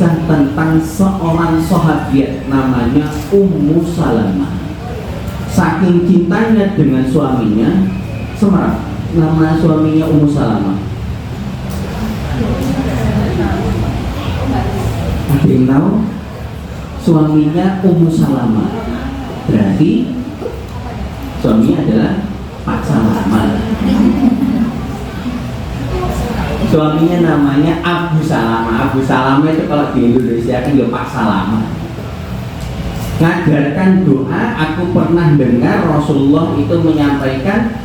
kisah tentang seorang sahabiat namanya Ummu Salamah. Saking cintanya dengan suaminya, semerap nama suaminya Ummu Salamah. Ada yang tahu? Suaminya Ummu Salamah. Berarti suaminya adalah Pak Salamah. Suaminya namanya Abu Salamah. Abu Salamah itu kalau di Indonesia kan ya Pak Salamah. Ngajarkan doa, aku pernah dengar Rasulullah itu menyampaikan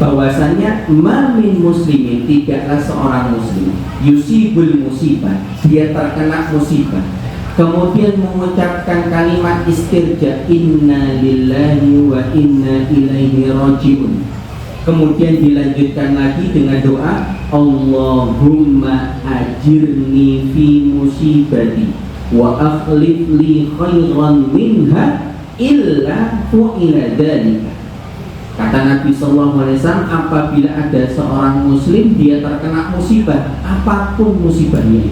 bahwasannya mamin muslimin, tidaklah seorang muslim yusibul musibah, dia terkena musibah, kemudian mengucapkan kalimat istirja inna lillahi wa inna ilaihi rajiun, kemudian dilanjutkan lagi dengan doa Allahumma ajirni fi musibati wa akhlif li khairan minha illa fu'ila dhalika. Kata Nabi SAW, apabila ada seorang muslim dia terkena musibah, apapun musibahnya,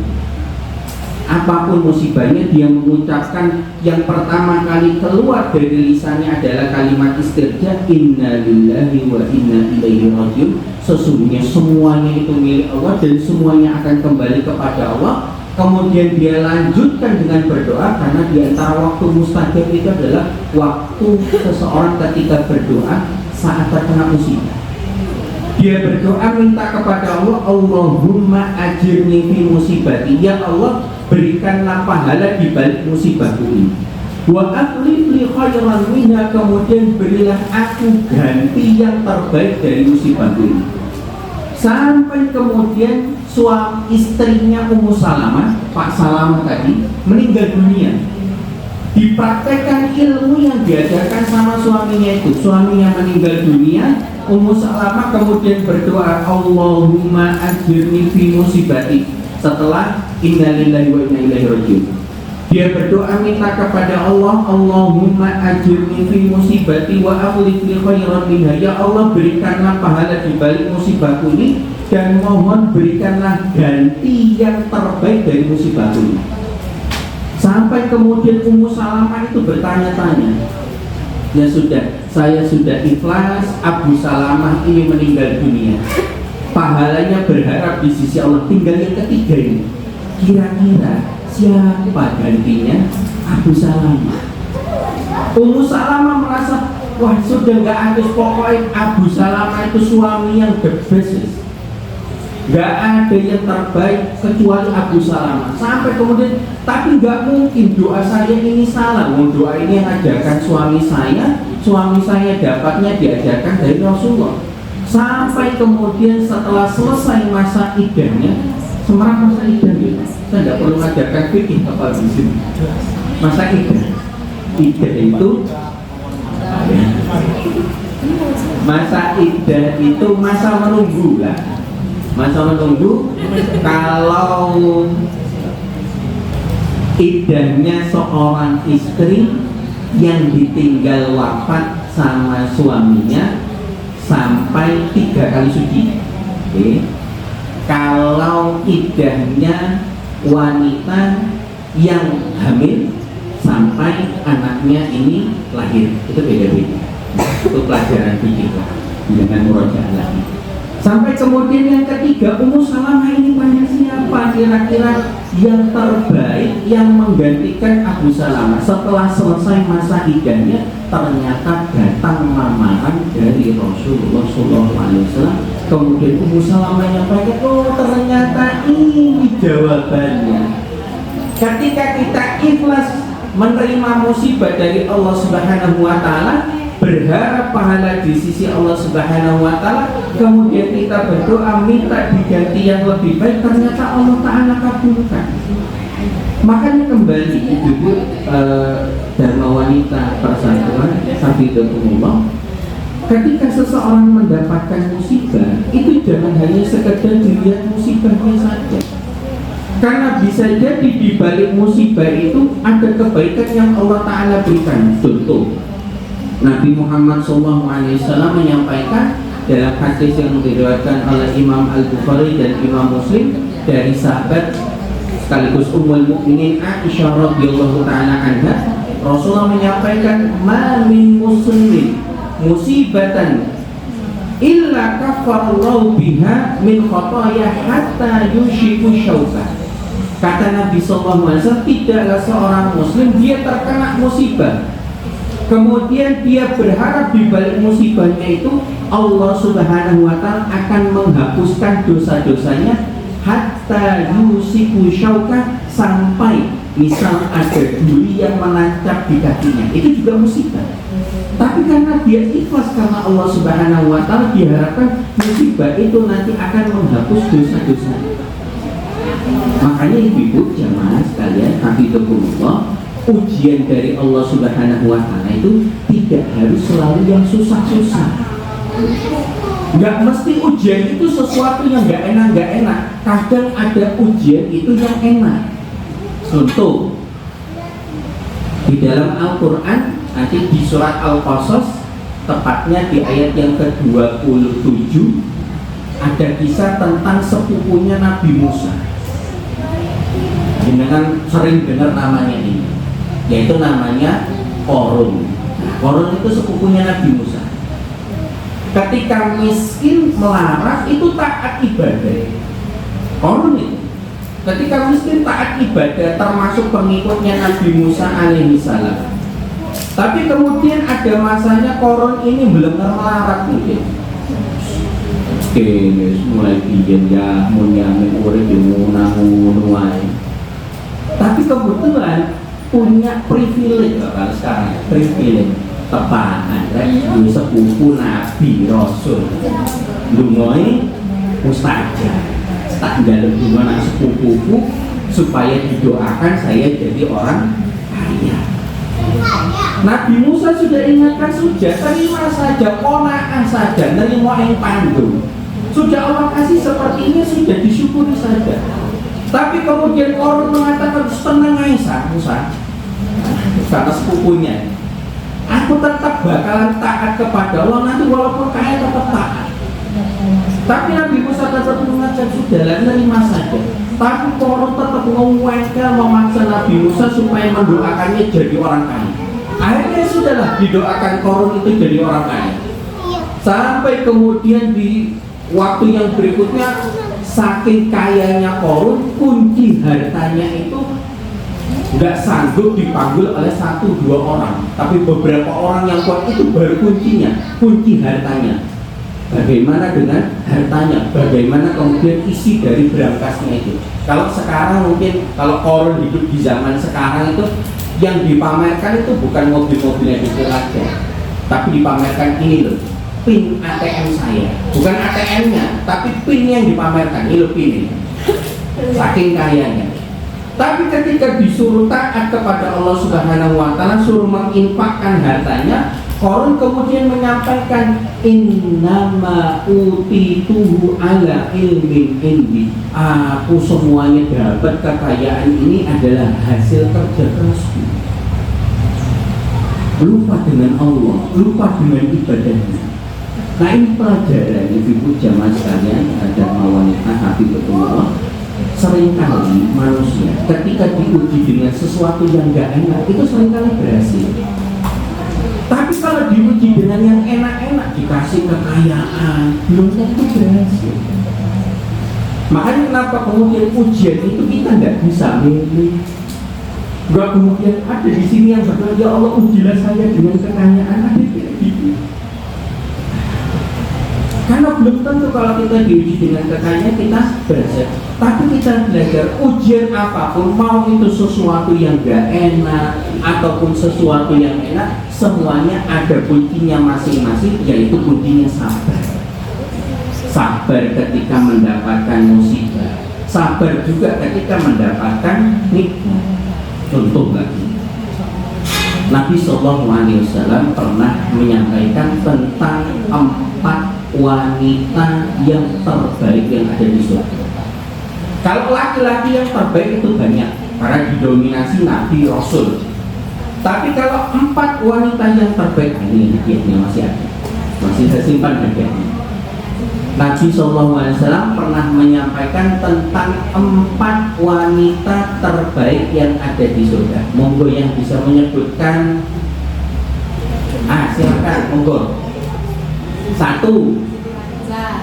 dia mengucapkan yang pertama kali keluar dari lisannya adalah kalimat istirja inna lillahi wa inna ilaihi rajiun, sesungguhnya semuanya itu milik Allah dan semuanya akan kembali kepada Allah. Kemudian dia lanjutkan dengan berdoa, karena di antara waktu mustajab itu adalah waktu seseorang ketika berdoa saat terkena musibah. Dia berdoa minta kepada Allah, Allahumma ajirni fi musibati, ya Allah berikanlah pahala di balik musibahku ini. Wa akhlif li khairan minha, kemudian berilah aku ganti yang terbaik dari musibahku ini. Sampai kemudian suami istrinya Ummu Salamah, Pak Salamah tadi, meninggal dunia. Dipraktekkan ilmu yang diajarkan sama suaminya itu. Suaminya meninggal dunia, Ummu Salamah kemudian berdoa Allahumma ajirni fi musibati. Setelah inna lillahi wa inna ilaihi rajiun, dia berdoa minta kepada Allah Allahumma ajirni fi musibati wa akhlif li khairan minha, ya Allah berikanlah pahala di balik musibahku ini dan mohon berikanlah ganti yang terbaik dari musibahku ini. Sampai kemudian Ummu Salamah itu bertanya-tanya, ya sudah, saya sudah ikhlas, Abu Salamah ini meninggal dunia, pahalanya berharap di sisi Allah, tinggal yang ketiga ini, kira-kira siapa gantinya Abu Salamah? Ummu Salamah merasa, wah sudah gak habis, pokoknya Abu Salamah itu suami yang the best, gak ada yang terbaik kecuali Abu Salamah. Sampai kemudian, tapi gak mungkin doa saya ini salah, doa ini yang ajarkan suami saya dapatnya diajarkan dari Rasulullah. Sampai kemudian setelah selesai masa iddahnya, semarang masa iddah gitu, saya tidak perlu mengajarkan fikih apa di sini. Masa iddah itu masa iddah itu masa menunggu lah. Masa menunggu, kalau iddahnya seorang istri yang ditinggal wafat sama suaminya sampai 3 kali suci. Okay. Kalau iddahnya wanita yang hamil sampai anaknya ini lahir, itu beda-beda. Itu pelajaran fikih dengan murojaah lagi. Sampai kemudian yang ketiga, Ummu Salamah ini tanya siapa kira-kira yang terbaik yang menggantikan Abu Salamah. Setelah selesai masa iddahnya, ternyata datang lamaran dari Rasulullah SAW. Kemudian Ummu Salamah menyampaikan, oh ternyata ini jawabannya. Ketika kita ikhlas menerima musibah dari Allah Subhanahu wa Ta'ala, berharap pahala di sisi Allah Subhanahu wa Ta'ala, kemudian kita berdoa minta diganti yang lebih baik, ternyata Allah Ta'ala kabulkan. Makanya kembali ibu-ibu dharma wanita persatuan Sabidakumullah, ketika seseorang mendapatkan musibah, itu jangan hanya sekedar dilihat musibahnya saja, karena bisa jadi di balik musibah itu ada kebaikan yang Allah Ta'ala berikan. Contoh, Nabi Muhammad SAW menyampaikan dalam hadis yang diriwayatkan oleh Imam Al-Bukhari dan Imam Muslim dari sahabat sekaligus Ummul Mukminin Aisyah radhiyallahu taala anha, Rasulullah menyampaikan, ma min muslimin musibatan illa kafarallahu biha min khotoya hatta yushiku syauka. Kata Nabi SAW, tidaklah seorang muslim dia terkena musibah, kemudian dia berharap di balik musibahnya itu Allah Subhanahu wa Ta'ala akan menghapuskan dosa-dosanya hatta yusiku syauka, sampai misal ada duri yang menancap di kakinya, itu juga musibah. Tapi karena dia ikhlas karena Allah Subhanahu wa Ta'ala, diharapkan musibah itu nanti akan menghapus dosa-dosa. Makanya ibu-ibu jamaah sekalian, hafizahumullah, ujian dari Allah Subhanahu wa Ta'ala itu tidak harus selalu yang susah-susah. Nggak mesti ujian itu sesuatu yang nggak enak. Kadang ada ujian itu yang enak. Contoh, di dalam Al-Quran nanti di surat Al-Qasas, tepatnya di ayat yang ke-27, ada kisah tentang sepupunya Nabi Musa. Jangan sering dengar namanya ini, yaitu namanya Qarun. Qarun itu sepupunya Nabi Musa. Ketika miskin melarat itu taat ibadah. Qarun itu ketika miskin taat ibadah, termasuk pengikutnya Nabi Musa alaihi salam. Tapi kemudian ada masanya Qarun ini belum melarat mungkin. Mulai biyen ya munyamin urip nuwai. Tapi kebetulan punya privilege kalau sekarang, privilege tepanan, di sepupu Nabi Rasul, dungoy mustajab, tak dalam dungo anak sepupuku supaya didoakan saya jadi orang kaya. Nabi Musa sudah ingatkan, sudah terima saja, ponaan saja, nerima yang pandu. Sudah Allah kasih seperti ini, sudah disyukuri saja. Tapi kemudian orang mengatakan, tenang aja Musa, kata sepupunya, aku tetap bakalan taat kepada Allah nanti walaupun kaya tetap taat. Tapi Nabi Musa tetap mengajar, sudah nerima saja. Tapi orang tetap ngewengkel memaksa Nabi Musa supaya mendoakannya jadi orang kaya. Akhirnya sudahlah didoakan Qarun itu jadi orang kaya. Sampai kemudian di waktu yang berikutnya, saking kayanya Qarun, kunci hartanya itu nggak sanggup dipanggil oleh 1-2 orang, tapi beberapa orang yang kuat itu baru kunci hartanya. Bagaimana dengan hartanya? Bagaimana kemudian isi dari berangkasnya itu? Kalau sekarang mungkin, kalau Qarun hidup di zaman sekarang itu, yang dipamerkan itu bukan mobil-mobilnya itu aja, tapi dipamerkan ini loh, PIN ATM saya, bukan ATM-nya, tapi PIN yang dipamerkan, ini loh PIN ini. Saking kayanya. Tapi ketika disuruh taat kepada Allah Subhanahu wa Ta'ala, suruh menginfakkan hartanya, Qarun kemudian menyampaikan, innama utituhu ala ilmin indi. Aku semuanya dapat kekayaan ini adalah hasil kerja kerasku. Lupa dengan Allah, lupa dengan ibadahnya. Nah ini pelajaran ibu jamaah sekalian dan wanita hafizahullah. Seringkali manusia ketika diuji dengan sesuatu yang gak enak itu seringkali berhasil. Tapi kalau diuji dengan yang enak-enak, dikasih kekayaan, belum tentu berhasil. Makanya kenapa kemudian ujian itu kita nggak bisa milih. Gak kemudian ada di sini yang berkata, ya Allah ujilah saya dengan kekayaan, ada kayak gitu. Karena belum tentu kalau kita diuji dengan kekayaan kita berhasil. Tapi kita belajar ujian apapun, mau itu sesuatu yang gak enak ataupun sesuatu yang enak, semuanya ada kuncinya masing-masing, yaitu kuncinya sabar. Sabar ketika mendapatkan musibah, sabar juga ketika mendapatkan nikmat. Contoh lagi, Nabi SAW pernah menyampaikan tentang 4 wanita yang terbaik yang ada di surga. Kalau laki-laki yang terbaik itu banyak, karena didominasi Nabi Rasul. Tapi kalau 4 wanita yang terbaik, ini hadiahnya masih ada, masih saya simpan hadiahnya. Nabi SAW pernah menyampaikan tentang 4 wanita terbaik yang ada di surga. Monggo yang bisa menyebutkan. Silakan, monggo. 1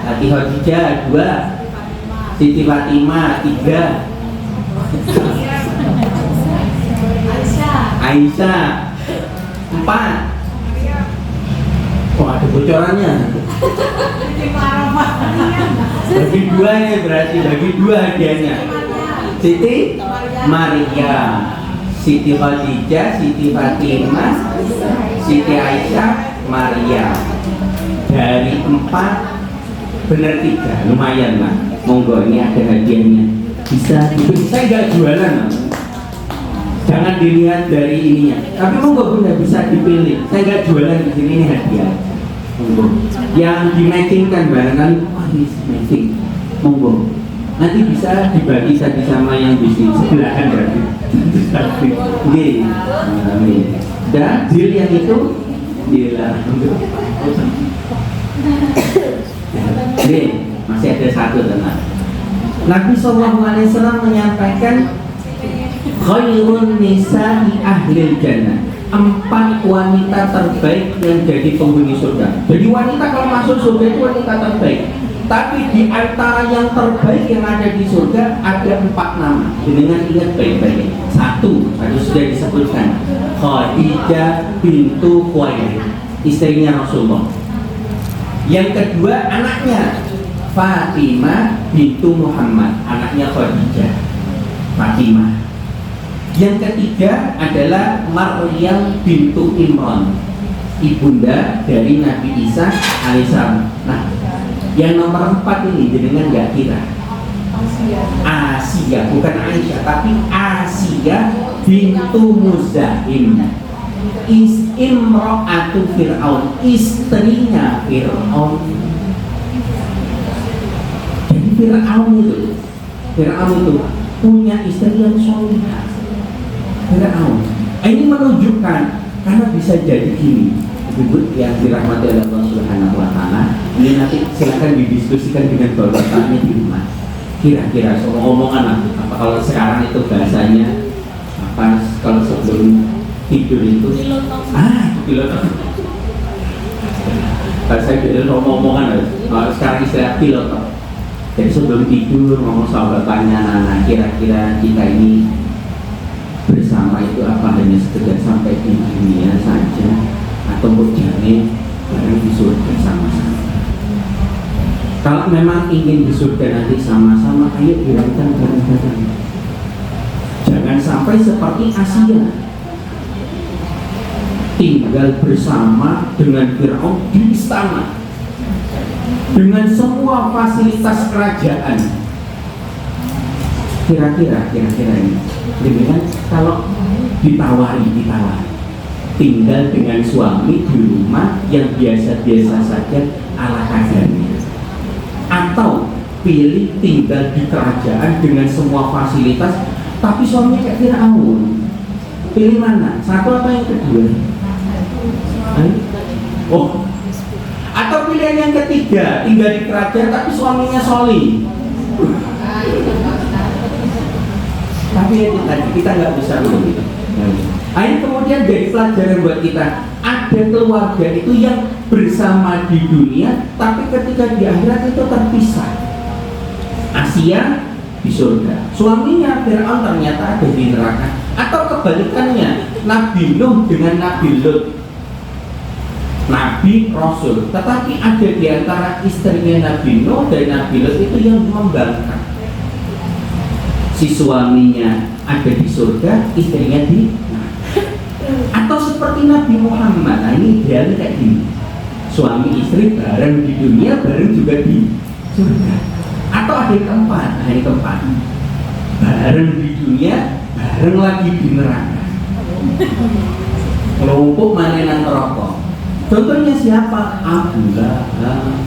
Siti Khadijah, 2 Siti Fatimah, 3 Aisyah, 4 ada bocorannya. Bagi 2 ya, berarti bagi 2 hadiahnya. Siti Maryam, Siti Khadijah, Siti Fatimah, Siti Aisyah, Maryam. Dari 4 benar 3, lumayan lah. Monggo, ini ada hadiahnya. Bisa saya nggak jualan, jangan dilihat dari ininya. Tapi monggo Bunda bisa dipilih. Saya nggak jualan di sini, ini hadiah. Monggo. Yang di matchingkan barangkali, ini matching. Monggo. Nanti bisa dibagi tadi sama yang di sebelahan berarti. Oke. Amin. Dan deal yang itu dilarang. Oke, masih ada 1 tenang. Nabi SAW menyampaikan khairun nisa'i ahlil jannah, 4 wanita terbaik yang jadi penghuni surga. Jadi wanita kalau masuk surga itu wanita terbaik. Tapi di antara yang terbaik yang ada di surga ada 4 nama. Dengan ingat baik-baik. 1 sudah disebutkan, Khadijah bintu Khuwailid, istrinya Rasulullah. Yang kedua anaknya Fatimah bintu Muhammad, anaknya Khadijah, Fatimah. Yang ketiga adalah Maryam bintu Imran, ibunda dari Nabi Isa alaihissalam. Nah, yang nomor 4 ini jenengan nggak kira? Asia, bukan Aisyah, tapi Asia bintu Muzahim, Imro'atu Fir'aun, istrinya Fir'aun. Jadi Fir'aun itu punya istri yang solihah. Fir'aun. Ini menunjukkan karena bisa jadi gini, ibu yang dirahmati oleh Allah Subhanahu Wa Taala. Ini nanti silakan didiskusikan dengan bapaknya di rumah. Kira-kira soal omongan apa kalau sekarang itu bahasanya apa? Kalau sebelum tidur itu piloto. Kalau saya bilang omongan sekarang istilah piloto. Jadi sebelum tidur ngomong sama bapaknya, nah kira-kira kita ini bersama itu apa hanya sekedar sampai di dunia saja atau berjalan bareng di surga sama-sama. Kalau memang ingin di surga nanti sama-sama, ayo dirayakan bareng-bareng. Jangan sampai seperti Asia, tinggal bersama dengan Fir'aun di istana dengan semua fasilitas kerajaan. Kira-kira ini dengan kalau ditawari tinggal dengan suami di rumah yang biasa-biasa saja ala kadarnya, atau pilih tinggal di kerajaan dengan semua fasilitas tapi suami kayak Fir'aun, pilih mana? 1 atau yang kedua? Atau pilihan yang ketiga, tinggal di kerajaan tapi suaminya soli. Tapi itu tadi kita nggak bisa begitu. Akhirnya kemudian dari pelajaran buat kita, ada keluarga itu yang bersama di dunia, tapi ketika di akhirat itu terpisah. Asia di surga, suaminya Fir'aun ternyata ada di neraka. Atau kebalikannya, Nabi Nuh dengan Nabi Lut, Nabi Rasul, tetapi ada di antara istrinya Nabi Nuh dan Nabi Lut itu yang membangkang. Si suaminya ada di surga, istrinya di neraka. Atau seperti Nabi Muhammad, nah ini idealnya kayak gini, suami istri bareng di dunia, bareng juga di surga. Atau ada yang keempat, bareng di dunia, bareng lagi di neraka. Kelompok mainan rokok. Contohnya siapa? Abu Lahab,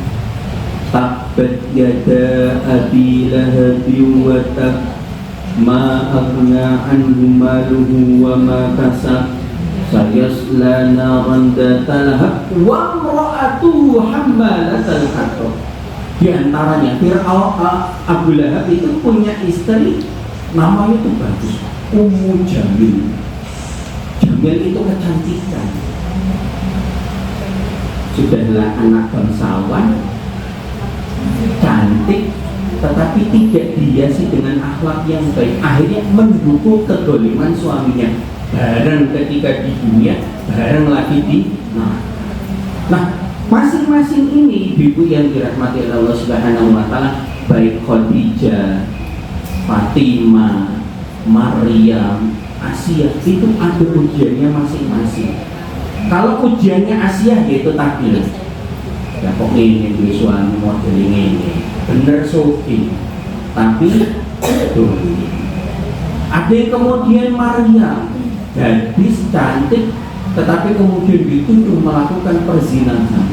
tabbat yada abi lahabi wa tab, ma aghna anhu maluhu wa ma kasab, sayasla naran dzata lahab wa imra'atuhu hammalatal hatab. Di antaranya Fir'aun, Abu Lahab itu punya istri namanya itu bagus, Ummu Jamil. Jamil itu kecantikan, sudahlah anak bangsawan, cantik, tetapi tidak dihiasi dengan akhlak yang baik. Akhirnya mendukung kedoliman suaminya, bareng ketika di dunia, bareng lagi di nah, masing-masing ini ibu yang dirahmati Allah Subhanahu wa taala, baik Khadijah, Fatimah, Maryam, Asia, itu ada ujiannya masing-masing. Kalau ujiannya Asia yaitu takdir. Ya kok ini gue suami model ini bener Sofi, tapi ada yang kemudian Maryam, gadis cantik, tetapi kemudian dituduh melakukan perzinahan.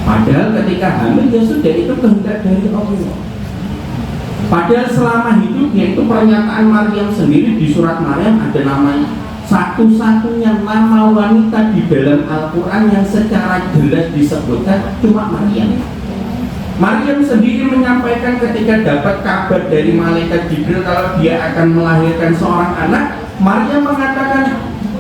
Padahal ketika hamil ya sudah, itu kehendak dari Allah. Padahal selama hidupnya itu pernyataan Maryam sendiri di surat Maryam ada namanya, satu-satunya nama wanita di dalam Al-Quran yang secara jelas disebutkan cuma Maryam. Maryam sendiri menyampaikan ketika dapat kabar dari malaikat Jibril kalau dia akan melahirkan seorang anak, Maryam mengatakan,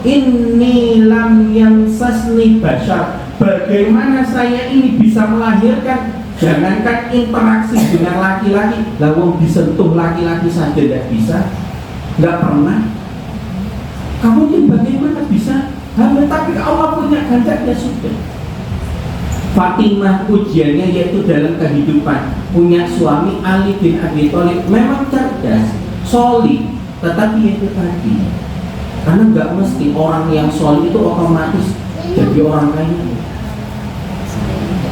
inni lam yamsasni bashar, bagaimana saya ini bisa melahirkan, jangankan interaksi dengan laki-laki, lawang disentuh laki-laki saja tidak bisa, nggak pernah. Kamu bagaimana bisa hamil? Tapi Allah punya kehendak, ya sudah. Fatimah ujiannya yaitu dalam kehidupan, punya suami Ali bin Abi Thalib, memang cerdas, solih, tetapi itu tadi, karena nggak mesti orang yang solih itu otomatis jadi orang kaya.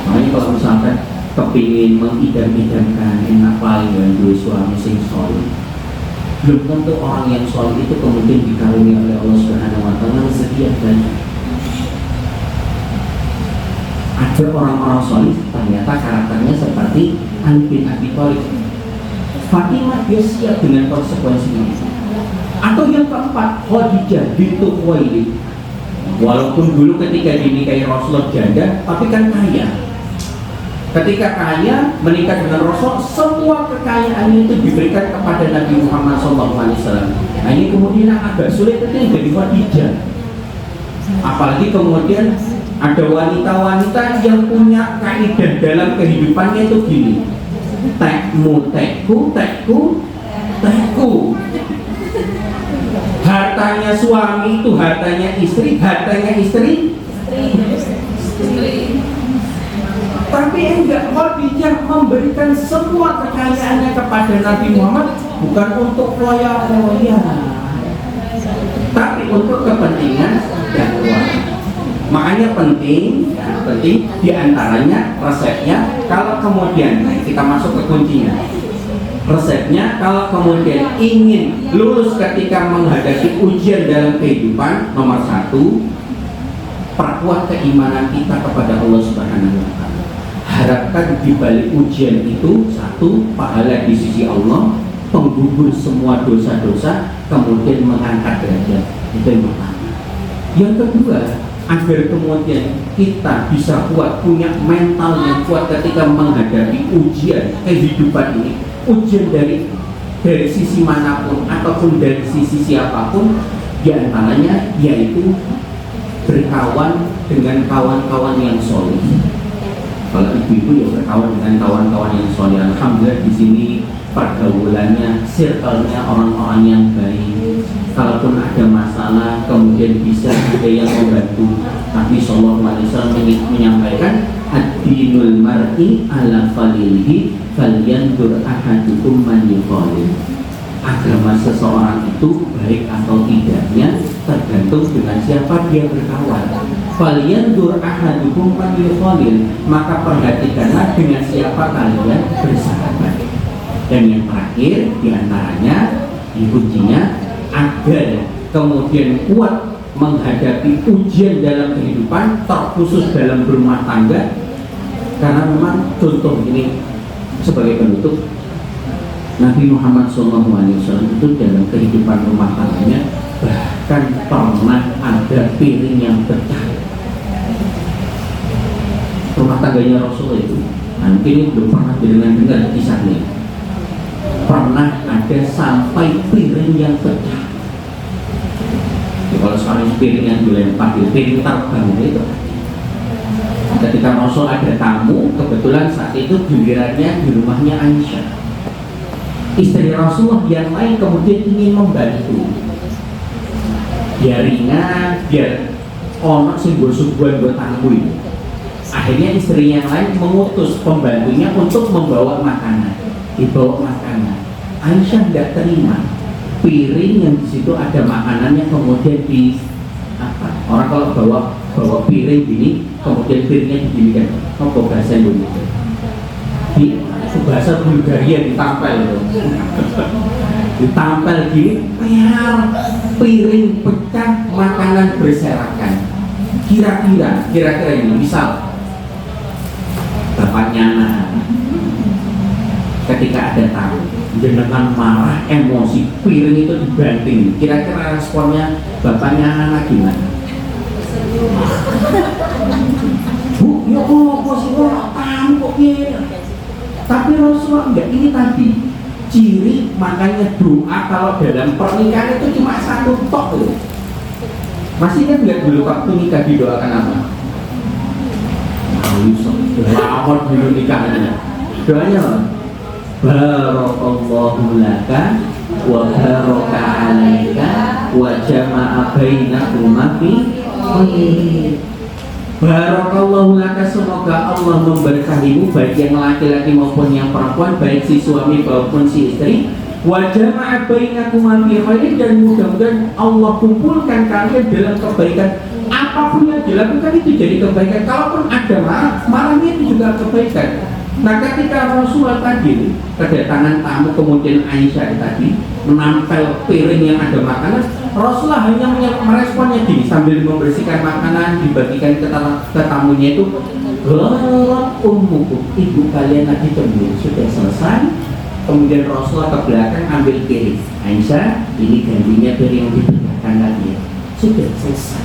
Makanya kalau misalkan kepingin mengidam-idamkan enak paling dengan dua suami sing solih, belum tentu orang yang solih itu kemudian dikaruniai oleh Allah Subhanahu wa taala rezeki yang banyak. Ada orang-orang solih ternyata karakternya seperti Ali bin Abi Thalib. Fatimah dia siap dengan konsekuensinya. Atau yang keempat, Khadijah bintu Khuwailid. Walaupun dulu ketika dinikahi Rasulullah janda, tapi kan kaya. Ketika kaya menikah dengan Rasul, semua kekayaannya itu diberikan kepada Nabi Muhammad SAW. Nah ini kemudian agak sulit itu yang jadi Khadijah. Apalagi kemudian ada wanita-wanita yang punya kaidah dalam kehidupannya itu gini, tekmu tekku, tekku tekku. Hartanya suami itu hartanya istri, hartanya istri. Tapi enggak, Khadijah memberikan semua kekayaannya kepada Nabi Muhammad, bukan untuk foya-foya, tapi untuk kepentingan dakwah. Makanya penting diantaranya resepnya. Kalau kemudian kita masuk ke kuncinya, resepnya kalau kemudian ingin lulus ketika menghadapi ujian dalam kehidupan, nomor satu, perkuat keimanan kita kepada Allah Subhanahu wa taala. Harapkan di balik ujian itu satu, pahala di sisi Allah, penggugur semua dosa-dosa, kemudian mengangkat derajat. Itu yang pertama. Yang kedua, agar kemudian kita bisa kuat, punya mental yang kuat ketika menghadapi ujian kehidupan ini, ujian dari sisi manapun ataupun dari sisi siapapun, diantaranya yaitu berkawan dengan kawan-kawan yang soleh. Kalau ibu-ibu ya berkawan dengan kawan-kawan yang soleh. Alhamdulillah di sini pergaulannya, circle-nya orang-orang yang baik. Kalaupun ada masalah, kemudian bisa ada yang membantu. Nabi Sallallahu Alaihi Wasallam menyampaikan, ad-dinul mar'i ala falilihi falyandur ahadukum man yukhalil. Agama seseorang itu baik atau tidaknya tergantung dengan siapa dia berkawan. Falyandur ahadukum man yukhalil, maka perhatikanlah dengan siapa kalian bersahabat. Dan yang terakhir diantaranya, kuncinya agar kemudian kuat menghadapi ujian dalam kehidupan, terkhusus dalam berumah tangga. Karena memang contoh ini sebagai penutup, Nabi Muhammad SAW itu dalam kehidupan rumah tangganya bahkan pernah ada piring yang pecah. Rumah tangganya Rasulullah itu Mungkin ini belum pernah dengar kisahnya. Pernah ada sampai piring yang pecah. Ya, kalau sekarang piring yang dilempar, piring terbang itu. Ketika Rasul ada tamu, kebetulan saat itu gilirannya di rumahnya Aisyah. Istri Rasulullah yang lain kemudian ingin membantu. Biar ringan, biar ono simbol-simbol buat tamu ini. Akhirnya istri yang lain mengutus pembantunya untuk membawa makanan. Dibawa makanan. Aisyah tidak terima. Piring yang di situ ada makanannya kemudian di apa? Orang kalau bawa piring gini, kemudian piringnya diginikan. Apa bahasa Indonesia? Di bahasa Bulgaria ditampel itu. Ditampel gini, piring pecah, makanan berserakan. Kira-kira ini misal bapaknya anak ketika ada tamu dengan marah, emosi, piring itu dibanting, kira-kira responnya bapaknya anak gimana? Bu, ya kok sih tamu kok gini? Tapi Rasulullah enggak, ini tadi ciri makanya doa kalau dalam pernikahan itu cuma satu tok loh. Masih kan lihat dulu waktu nikah didoakan apa? Lama dulu nikahnya. Doanya apa? Barakallahu laka wa baraka alaika wa jama'a bainakuma fi khair. Barakallahu laka, semoga Allah memberkahimu baik yang laki-laki maupun yang perempuan, baik si suami maupun si istri. Wa jama'a bainakuma fi khair, dan mudah-mudahan Allah kumpulkan kalian dalam kebaikan. Apapun yang dilakukan itu jadi kebaikan. Kalaupun ada marahnya itu juga kebaikan. Nah, ketika Rasulullah tadi kedatangan tamu, kemudian Aisyah tadi menampel piring yang ada makanan, Rasulullah hanya meresponnya gini sambil membersihkan makanan dibagikan ke tamunya itu, "Gharat ummukum, ibu kalian lagi cemburu." Sudah selesai. Kemudian Rasulullah ke belakang ambil piring. Aisyah, ini gantinya piring yang diberikan lagi. Sudah selesai.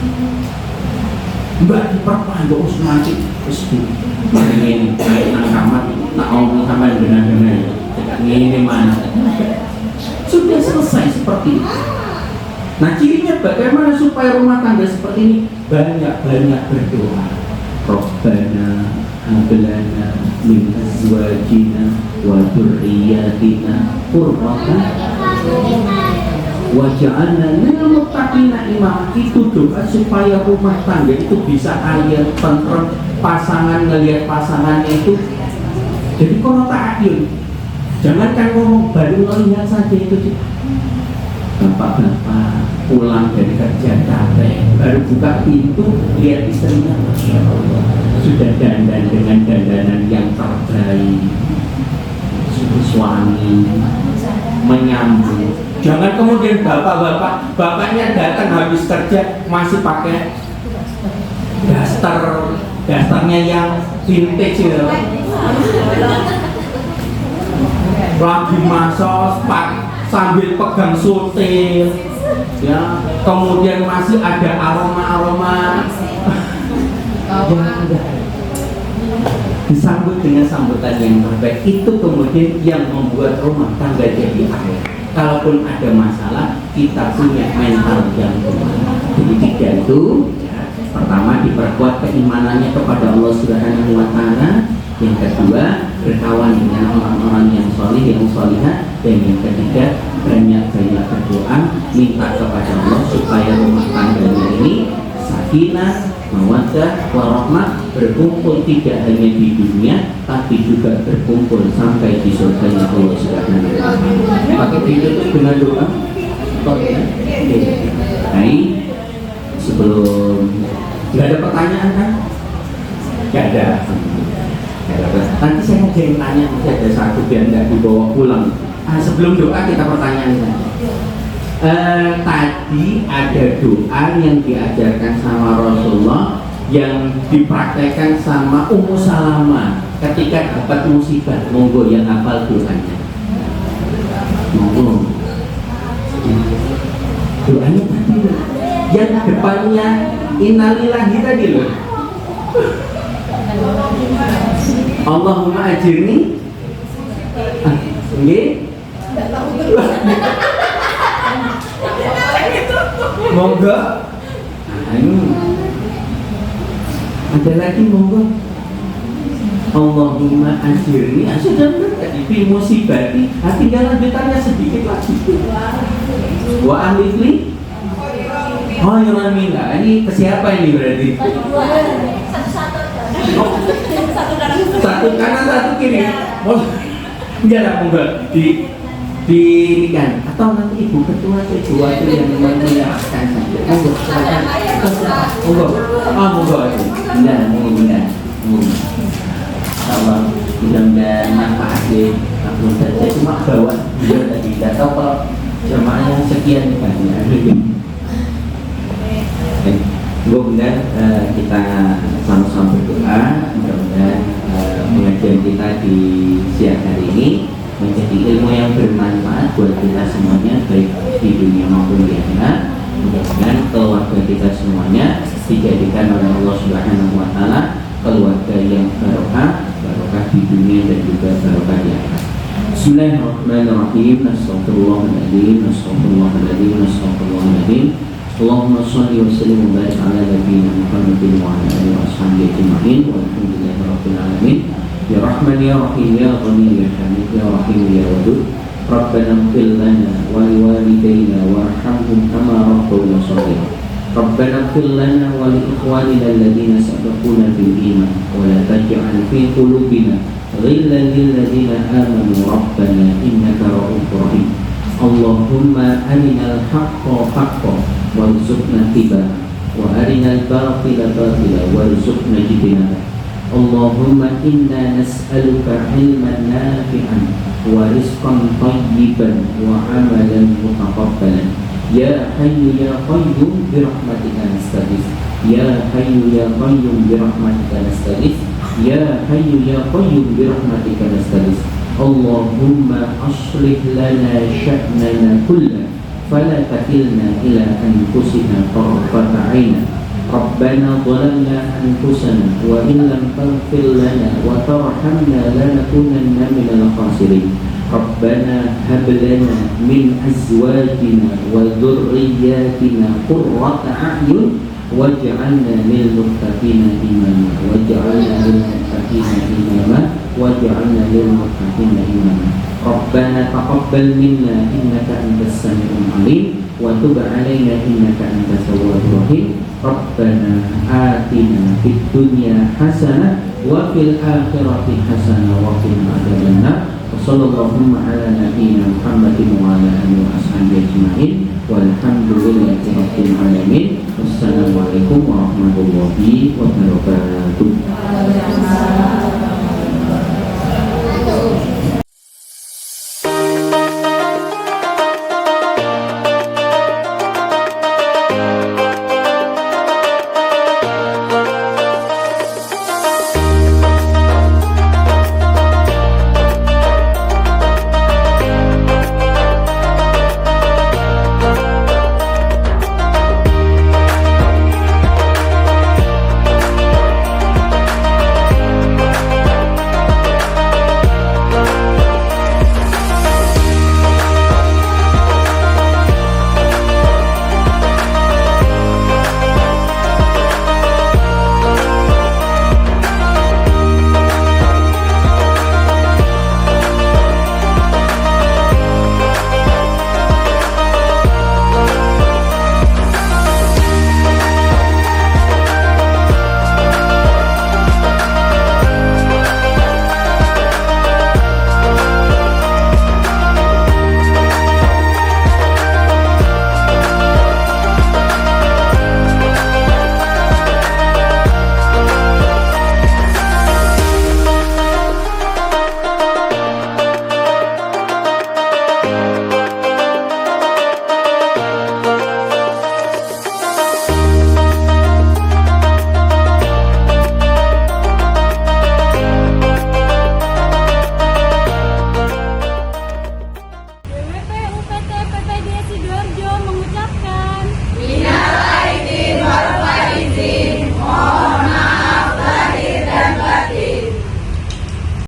Mbak diperpanjang Usmani Usbi. Ini nang kamar, nak ngomong sama benar-benar. Ini mana? Sudah selesai seperti itu. Nah, cirinya bagaimana supaya rumah tangga seperti ini? Banyak-banyak berdoa. Rabbana hablana min azwajina wa dzurriyyatina qurrata waj'alna lil muttaqina imama. Itu doa supaya rumah tangga itu bisa ayat, tentrem, pasangan ngelihat pasangannya itu jadi kalau ta'ayun. Jangan kan ngomong baru melihat saja itu. Bapak-bapak pulang dari kerja capek, baru buka pintu lihat istrinya, Masya Allah, sudah dandan dengan dandanan yang terbaik. Suami menyambut. Jangan kemudian bapaknya datang habis kerja masih pakai dasternya yang vintage ya. Lagi masos sambil pegang sutil ya, kemudian masih ada aroma disambut dengan sambutan yang terbaik. Itu kemudian yang membuat rumah tangga jadi air. Kalaupun ada masalah, kita punya mental yang kuat. Jadi tiga itu ya, pertama diperkuat keimanannya kepada Allah Subhanahu wa Ta'ala. Yang kedua, berkawan dengan orang-orang yang solih, yang solihah. Dan yang ketiga, banyak-banyak berdoa, minta kepada Allah supaya rumah tangganya ini sakinah, mawaddah, warahmah, berkumpul tidak hanya di dunia tapi juga berkumpul sampai di surganya Allah Subhanahu wa Ta'ala. Pakai ditutup dengan doa. Baik, sebelum nggak ada pertanyaan kan? Nggak ada. Nanti saya mau jadi tanya, masih ada satu biar nggak dibawa pulang. Sebelum doa kita pertanyaan. Tadi ada doa yang diajarkan sama Rasulullah yang dipraktekkan sama Ummu Salamah ketika dapat musibah. Monggo yang hafal doanya. Monggo. Doanya tadi yang depannya innalillahi tadi loh. Allahumma ajirni. Nggih. Monggo. Ada lagi monggo. Allahumma ajirni. Sudah tadi fi musibati. Tinggal lanjutannya sedikit lagi. Wa amilni khairan minha. Ini ke siapa ini berarti? Satu kanan satu kiri. Enggak lah monggo di kan atau nanti ibu ketua atau ibu wakil yang menjelaskan saja. Monggo silakan. Monggo. Monggo. Mudah-mudahan. Kalau mudah-mudahan manfaat deh. Aku saja cuma bawa dia tadi. Tidak tahu kalau jamaahnya sekian banyak. Mudah-mudahan kita sama-sama berdoa. Mudah-mudahan pengajian kita di siang hari ini menjadi ilmu yang bermanfaat buat kita semuanya, baik di dunia maupun di akhirat. Mudah-mudahan keluarga kita semuanya dijadikan oleh Allah Subhanahu wa Ta'ala keluarga yang barokah di dunia dan juga barokah di akhirat. Bismillahirrahmanirrahim. Astagfirullahaladzim. Allahumma sholli wa sallim wa barik ala nabiyyina Muhammadin wa ala alihi wa sahbihi ajma'in. Walhamdulillahi rabbil alamin. Ya Rahman ya Rahim ya Ghani ya Hamid ya Rahim ya Wadud. Rabbana ighfir lana wa liwalidayna warhamhum kama rabbawna shaghira. Rabbana ighfir lana wa li ikhwanina alladhina sabaquna bil iman wa la taj'al fi qulubina ghillan lil ladzina amanu rabbana innaka ra'ufur rahim. Allahumma arinal haqqa haqqan warzuqna ittiba'ah wa arinal batila batila warzuqna ijtinabah. Allahumma inna nas'aluka ilman nafi'an wa rizqan tayyiban wa amalan mutaqabbalan. Ya hayyu ya qayyum bi rahmatika nastaghits. Ya hayyu ya qayyum bi rahmatika nastaghits. Ya hayyu ya qayyum bi rahmatika nastaghits. Allahumma aslih lana sya'nana kullahu fala takilna ila anfusina tarfata 'ain. Rabbana zalamna anfusana wa in lam taghfir lana wa tarhamna lanakunanna minal khasirin. Rabbana hab lana min azwajina wa dhurriyyatina qurrata a'yun waj'alna lil muttaqina imama Rabbana taqabbal minna innaka antas samiul alim wa tub 'alaina innaka antas tawwabur rahim. Rabbana atina fid dunya hasanah wa fil akhirati hasanah wa qina adzabannar. Sallallahu ala nabiyyina Muhammadin wa ala alihi wa ashabihi ajma'in. Walhamdulillahi rabbil alamin. Wassalamualaikum warahmatullahi wabarakatuh.